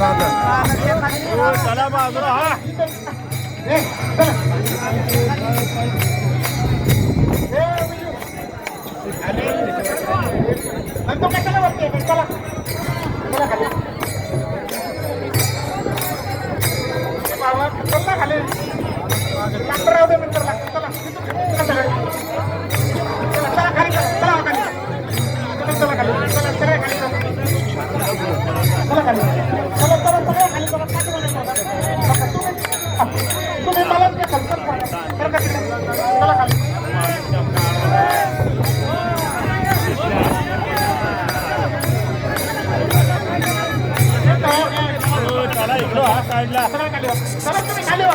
चला बाजूला हा तो कशाला वरती आहे चला चला खाली बाबा चला खाली नंतर राहू दे नंतर चला चला चला खाली चला खाली चला खाली चला सगळे खाली चला खाली चला चला सगळे खाली चला तुम्ही मला ते संपर्क करा चला खाली चला इकडं हा साईडला चला तुम्ही खाली वा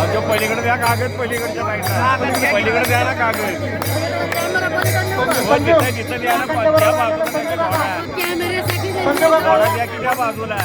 जो पलीकडे द्या कागद पलीकडच्या साईडला पलीकडे द्या ना कागद जिथं द्या ना त्या बाजूला द्या की त्या बाजूला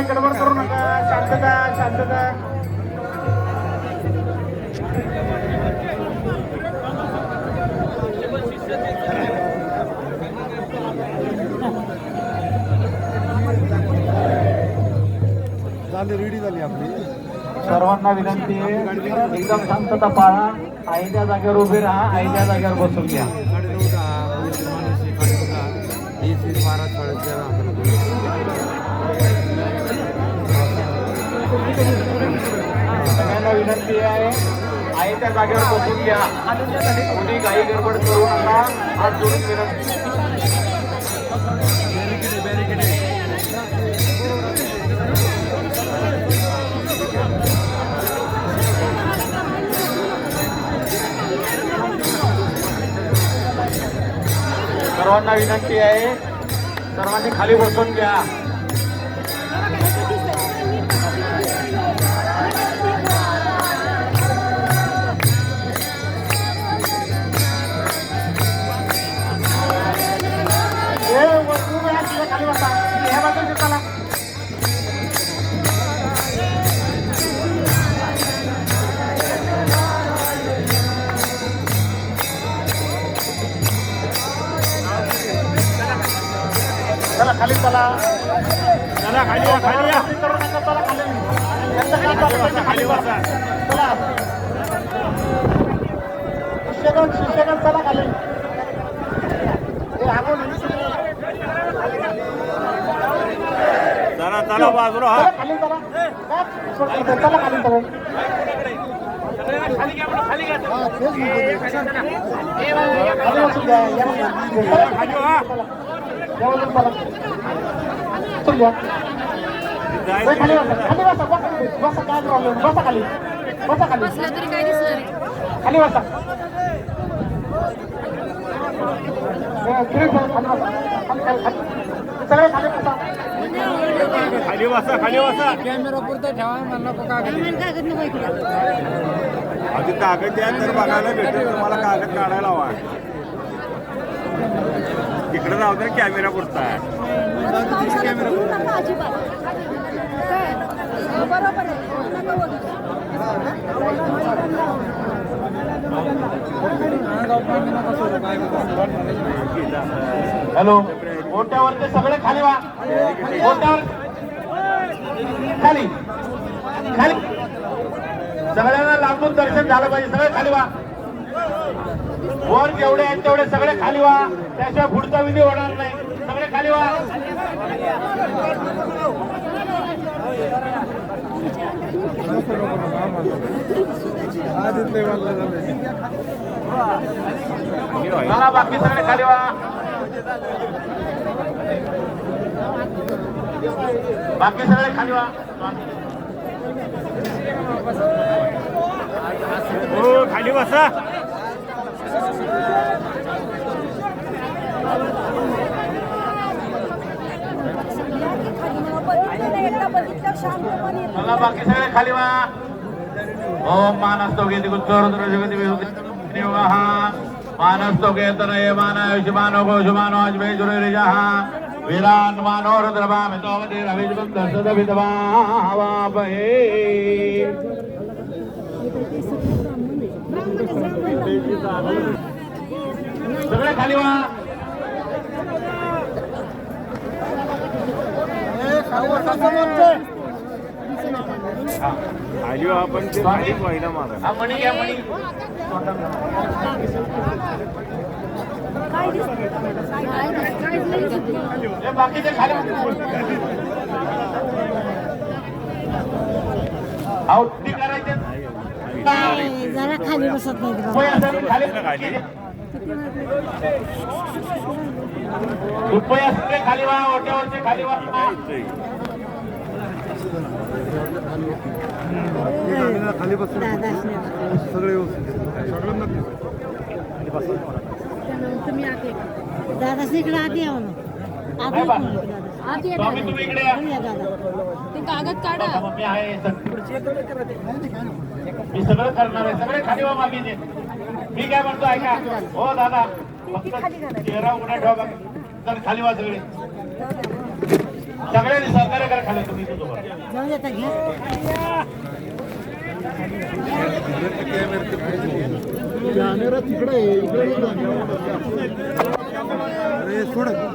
गडबड करू नका शांतता शांतता रेडी झाली आपली सर्वांना विनंती आहे एकदम शांतता पाळा आईच्या जागेवर उभे राहा आईच्या जागेवर बसून घ्या सगळ्यांना विनंती आहे आईच्या जागेवर बसून घ्या कोणी काही गडबड करू नका हात जोडून विनंती सर्वांना विनंती आहे सर्वांनी खाली बसून घ्या खाली बसा ह्या बाजूला चला चला खाली चला चला खाली या खाली या करू नका चला खाली खाली बसा चला शिष्यगण चला खाली चला चला बाजूला हा खाली चला चला खाली चला खाली हा खाली बसा बसा काय प्रॉब्लेम बसा खाली बसा खाली खाली बसा सगळे खाली बसा खाली बसा खाली बसा कॅमेरा पुरता ठेवा मला आधी कागद द्या तर बघायला भेटेल तुम्हाला कागद काढायला हवा इकडे जाऊ दे कॅमेरा पुरता हॅलो मोठ्यावरचे सगळे खाली वा मोठ्यावर खाली खाली सगळ्यांना लांबून दर्शन झालं पाहिजे सगळे खाली वा वर जेवढे आहेत तेवढे सगळे खाली वा त्याशिवाय पुढचा विधी होणार नाही सगळे खाली वा चला बाकी सगळे खाली वा बाकी सगळे खाली वा हो खाली बसा. चला बाकी सगळे खाली वा. ओम मानस्तो गेती गुच्चोर जगती वियोगः मानस्तो केतनये मानयुष्मानो गोषुमानो अजमे जुरेरिजः वीरान् मानो रुद्रभामितो वधिरभिजबन्धसदभिधवावहे. सगळे खाली वा. खाली व्हा, पण ते खाली व्हायला मागा. हा मणी घ्या मणी. हे बाकीचे खाली आउट करायचे. जरा खाली बसत नाही होय, असं खाली खाली. रुपये असते खाली वा. ओट्यावरचे खाली वा. खाली बसून सगळे तुम्ही दादा इकडे आधी यावं ना. आधी स्वामी तुम्ही इकडे या. दादा ते कागद काढा. मी आहे मी सगळं करणार आहे. सगळे खाली वा मागे. मी काय म्हणतो ऐका. हो दादा फक्त चेहरा उघडा ठेवा बाकी. तर खाली वा सगळे. सगळ्यांनी सहकार्य करा खाली. तुम्ही जाऊन येता घ्या. तिकडे